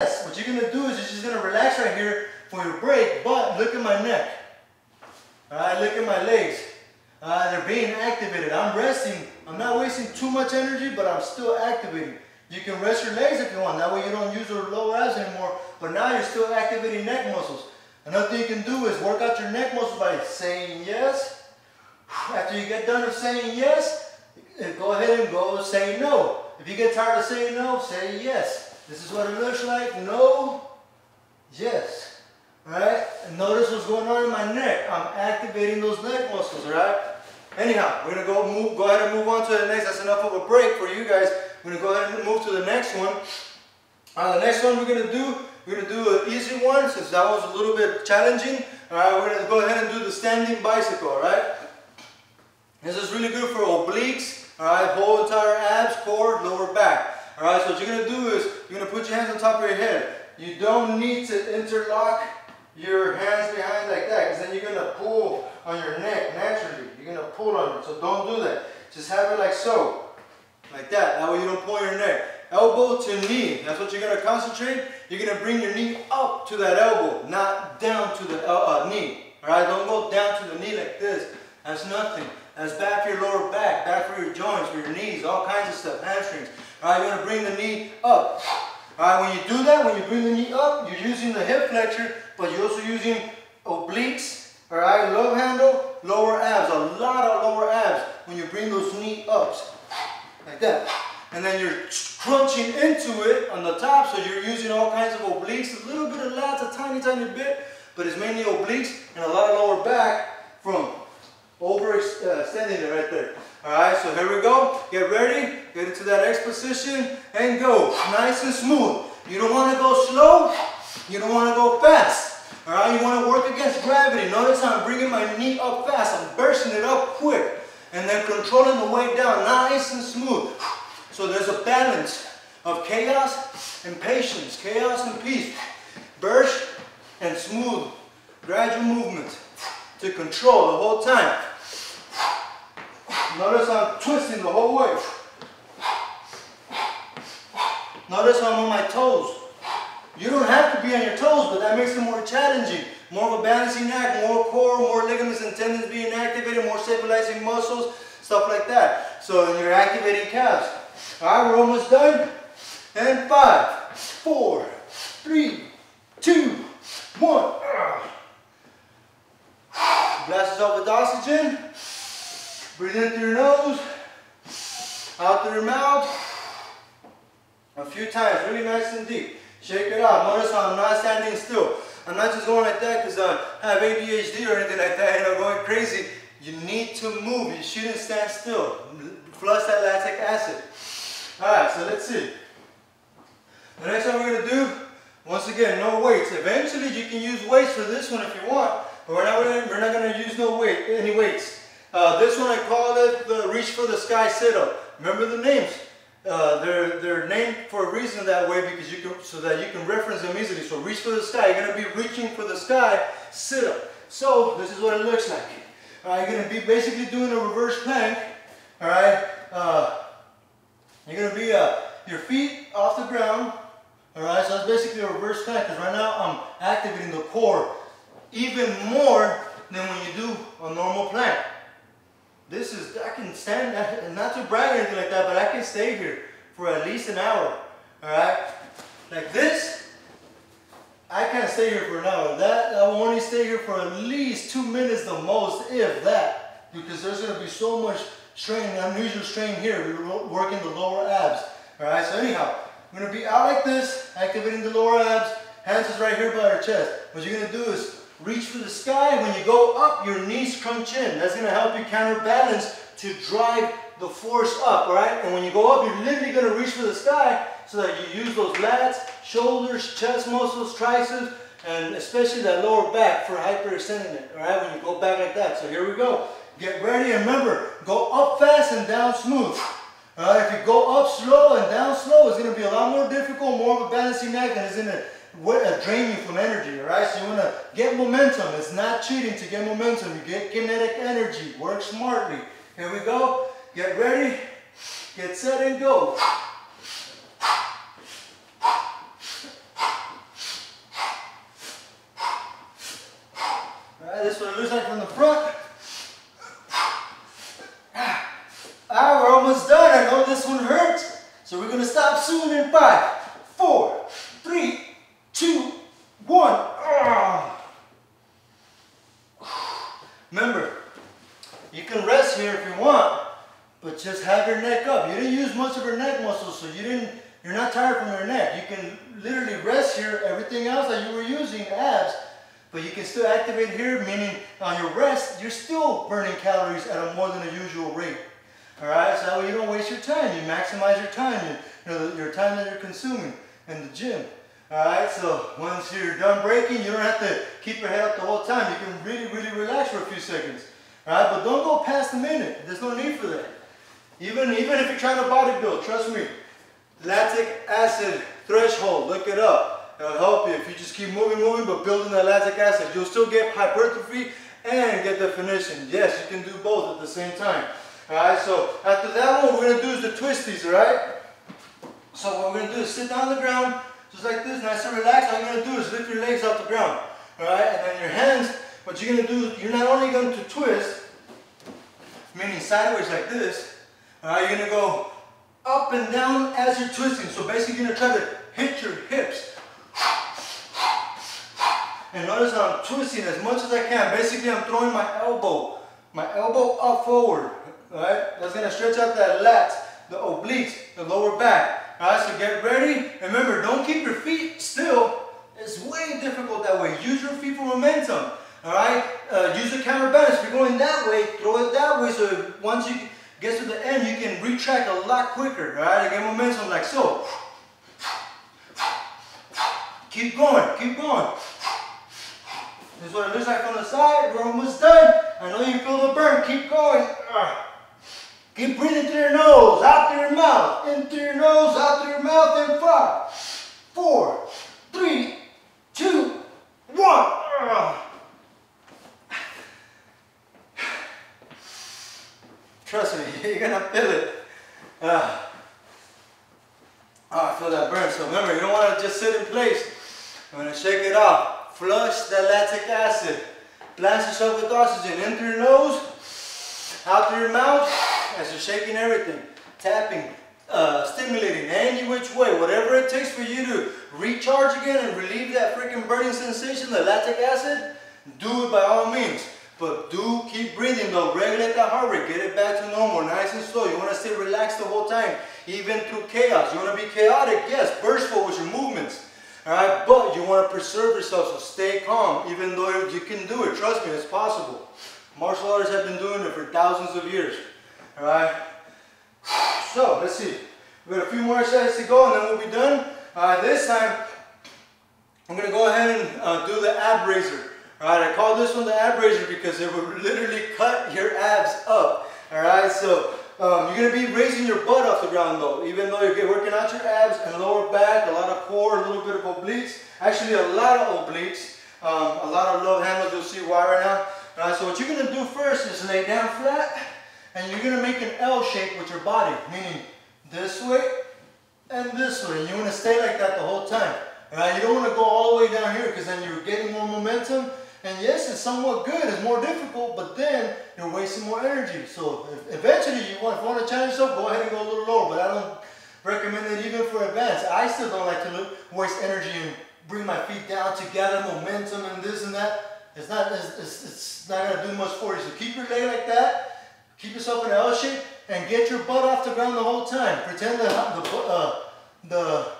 What you're going to do is you're just going to relax right here for your break, but look at my neck. Alright, look at my legs. They're being activated. I'm resting. I'm not wasting too much energy, but I'm still activating. You can rest your legs if you want. That way you don't use your lower abs anymore, but now you're still activating neck muscles. Another thing you can do is work out your neck muscles by saying yes. After you get done with saying yes, go ahead and go say no. If you get tired of saying no, say yes. This is what it looks like. No, yes. Alright? And notice what's going on in my neck. I'm activating those neck muscles, alright? Anyhow, we're going to go ahead and move on to the next. That's enough of a break for you guys. We're going to go ahead and move to the next one. The next one we're going to do an easy one since that was a little bit challenging. Alright, we're going to go ahead and do the standing bicycle, alright? This is really good for obliques, alright? Whole entire abs, core, lower back. Alright, so what you're going to do is you're going to put your hands on top of your head. You don't need to interlock your hands behind like that, because then you're going to pull on your neck naturally. You're going to pull on it, so don't do that. Just have it like so, like that. That way you don't pull your neck. Elbow to knee, that's what you're going to concentrate. You're going to bring your knee up to that elbow, not down to the knee. Alright, don't go down to the knee like this. That's nothing. That's bad for your lower back, bad for your joints, for your knees, all kinds of stuff, hamstrings. Alright, you're going to bring the knee up. Alright, when you do that, when you bring the knee up, you're using the hip flexor, but you're also using obliques, alright, love handle, lower abs, a lot of lower abs when you bring those knee ups, like that. And then you're crunching into it on the top, so you're using all kinds of obliques, a little bit of lats, a tiny, tiny bit, but it's mainly obliques and a lot of lower back from overextending it right there. Alright, so here we go. Get ready, get into that X position, and go. Nice and smooth. You don't want to go slow, you don't want to go fast. Alright, you want to work against gravity. Notice how I'm bringing my knee up fast. I'm bursting it up quick. And then controlling the way down, nice and smooth. So there's a balance of chaos and patience, chaos and peace. Burst and smooth, gradual movement to control the whole time. Notice I'm twisting the whole way. Notice I'm on my toes. You don't have to be on your toes, but that makes it more challenging. More of a balancing act, more core, more ligaments and tendons being activated, more stabilizing muscles, stuff like that. So you're activating calves. Alright, we're almost done. And 5, 4, 3, 2, 1. Blast yourself with oxygen. Breathe in through your nose, out through your mouth. A few times, really nice and deep. Shake it out. Notice how I'm not standing still. I'm not just going like that because I have ADHD or anything like that, going crazy. You need to move. You shouldn't stand still. Flush that lactic acid. Alright, so let's see. The next one we're going to do, once again, no weights. Eventually you can use weights for this one if you want, but we're not going to use any weights. This one I call it the reach for the sky sit-up. Remember the names. They're named for a reason that way because so that you can reference them easily. So reach for the sky. You're going to be reaching for the sky sit-up. So this is what it looks like. You're going to be basically doing a reverse plank. All right. You're going to be your feet off the ground. All right. So that's basically a reverse plank because right now I'm activating the core even more than when you do a normal plank. This is, I can stand, not to brag or anything like that, but I can stay here for at least an hour, alright? Like this, I can't stay here for an hour. That, I will only stay here for at least 2 minutes the most, if that, because there's going to be so much strain, unusual strain here. We're working the lower abs, alright? So anyhow, I'm going to be out like this, activating the lower abs, hands is right here by our chest. What you're going to do is reach for the sky. When you go up, your knees crunch in. That's going to help you counterbalance to drive the force up, alright? And when you go up, you're literally going to reach for the sky so that you use those lats, shoulders, chest muscles, triceps, and especially that lower back for hyperextending it, alright? When you go back like that. So here we go. Get ready and remember, go up fast and down smooth. Alright, if you go up slow and down slow, it's going to be a lot more difficult, more of a balancing act, and it's going to drain you from energy, alright? So you want to get momentum. It's not cheating to get momentum. You get kinetic energy. Work smartly. Here we go. Get ready. Get set and go. this is what it looks like from the front. Alright, we're almost done. I know this one hurts, so we're gonna stop soon in 5, 4, 3, 2, 1. Remember, you can rest here if you want, but just have your neck up. You didn't use much of your neck muscles, so you're not tired from your neck. You can literally rest here. Everything else that you were using, abs, but you can still activate here, meaning on your rest, you're still burning calories at a more than a usual rate. All right, so that way you don't waste your time. You maximize your time, your time that you're consuming in the gym. All right, so once you're done breaking, you don't have to keep your head up the whole time. You can really, really relax for a few seconds. All right, but don't go past a minute. There's no need for that. Even if you're trying to bodybuild, trust me, lactic acid threshold, look it up. It'll help you if you just keep moving, but building that lactic acid. You'll still get hypertrophy and get definition. Yes, you can do both at the same time. All right, so after that one, what we're gonna do is the twisties, all right? So what we're gonna do is sit down on the ground, just like this, nice and relaxed. All you're gonna do is lift your legs off the ground, all right? And then your hands, what you're gonna do, you're not only going to twist, meaning sideways like this, all right, you're gonna go up and down as you're twisting. So basically you're gonna try to hit your hips. And notice how I'm twisting as much as I can. Basically I'm throwing my elbow up forward, all right? That's gonna stretch out that lats, the obliques, the lower back. All right, so get ready. Remember, don't keep your feet still. It's way difficult that way. Use your feet for momentum, all right? Use the counterbalance. If you're going that way, throw it that way, so once you get to the end, you can retract a lot quicker, all right? And get momentum like so. Keep going, keep going. This is what it looks like from the side. We're almost done. I know you feel the burn. Keep going. Keep breathing through your nose, out through your mouth. In through your nose, out through your mouth. In 5, 4, 3, 2, 1. Trust me, you're gonna feel it. I feel that burn. So remember, you don't want to just sit in place. I'm gonna shake it off. Flush that lactic acid. Blast yourself with oxygen in through your nose, out through your mouth, as you're shaking everything. Tapping, stimulating any which way. Whatever it takes for you to recharge again and relieve that freaking burning sensation, the lactic acid, do it by all means. But do keep breathing though. Regulate that heart rate. Get it back to normal, nice and slow. You want to stay relaxed the whole time, even through chaos. You want to be chaotic, yes, burstful with your movements. Alright, but you want to preserve yourself, so stay calm, even though you can do it. Trust me, it's possible. Martial artists have been doing it for thousands of years. Alright, so let's see. We got a few more exercises to go and then we'll be done. This time, I'm going to go ahead and do the ab raiser. Alright, I call this one the ab raiser because it will literally cut your abs up. Alright, so you're going to be raising your butt off the ground though, even though you're working out your abs and lower back, a lot of core, a little bit of obliques. Actually, a lot of obliques, a lot of love handles, you'll see why right now. Alright, so what you're going to do first is lay down flat, and you're going to make an L shape with your body, meaning this way and this way. And you want to stay like that the whole time. Alright, you don't want to go all the way down here because then you're getting more momentum. And yes, it's somewhat good, it's more difficult, but then you're wasting more energy. So eventually, if you want to challenge yourself, go ahead and go a little lower, but I don't recommend it even for advanced. I still don't like to waste energy and bring my feet down to gather momentum and this and that. It's not going to do much for you. So keep your leg like that, keep yourself in an L shape, and get your butt off the ground the whole time. Pretend the